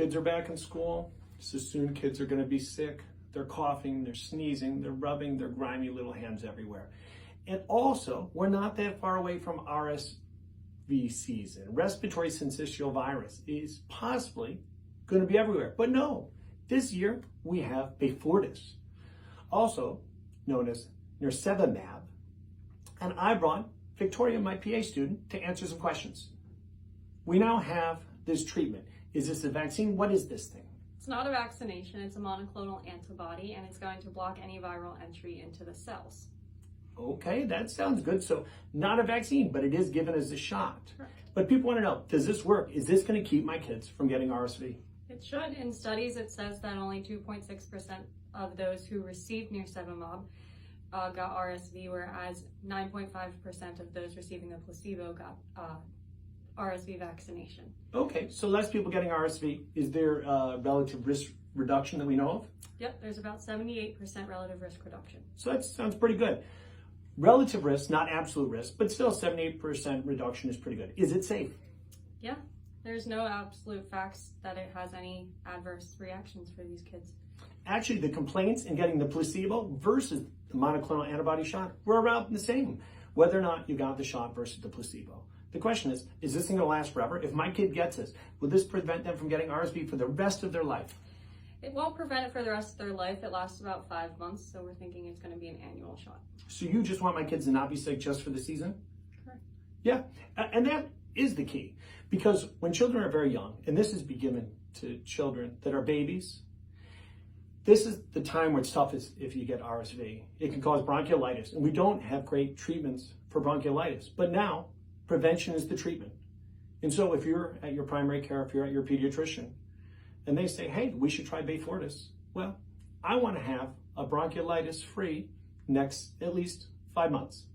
Kids are back in school, so soon kids are going to be sick. They're coughing, they're sneezing, they're rubbing their grimy little hands everywhere. And also, we're not that far away from RSV season. Respiratory syncytial virus is possibly going to be everywhere. But no, this year we have Beyfortus, also known as nirsevimab. And I brought Victoria, my PA student, to answer some questions. We now have this treatment. Is this a vaccine? What is this thing? It's not a vaccination, it's a monoclonal antibody, and it's going to block any viral entry into the cells. Okay, that sounds good. So not a vaccine, but it is given as a shot. Correct. But people want to know, does this work? Is this going to keep my kids from getting RSV? It should. In studies, it says that only 2.6% of those who received nirsevimab got RSV, whereas 9.5% of those receiving the placebo got RSV vaccination. Okay, so less people getting RSV. Is there a relative risk reduction that we know of? Yep, there's about 78% relative risk reduction. So that sounds pretty good. Relative risk, not absolute risk, but still 78% reduction is pretty good. Is it safe? Yeah, there's no absolute facts that it has any adverse reactions for these kids. Actually, the complaints in getting the placebo versus the monoclonal antibody shot were around the same, whether or not you got the shot versus the placebo. The question is this thing going to last forever? If my kid gets this, will this prevent them from getting RSV for the rest of their life? It won't prevent it for the rest of their life. It lasts about 5 months, so we're thinking it's going to be an annual shot. So you just want my kids to not be sick just for the season? Correct. Yeah, and that is the key. Because when children are very young, and this is be given to children that are babies, this is the time where it's toughest if you get RSV. It can cause bronchiolitis, and we don't have great treatments for bronchiolitis. But now, prevention is the treatment. And so if you're at your primary care, if you're at your pediatrician, and they say, hey, we should try Beyfortus. Well, I want to have a bronchiolitis-free next at least 5 months.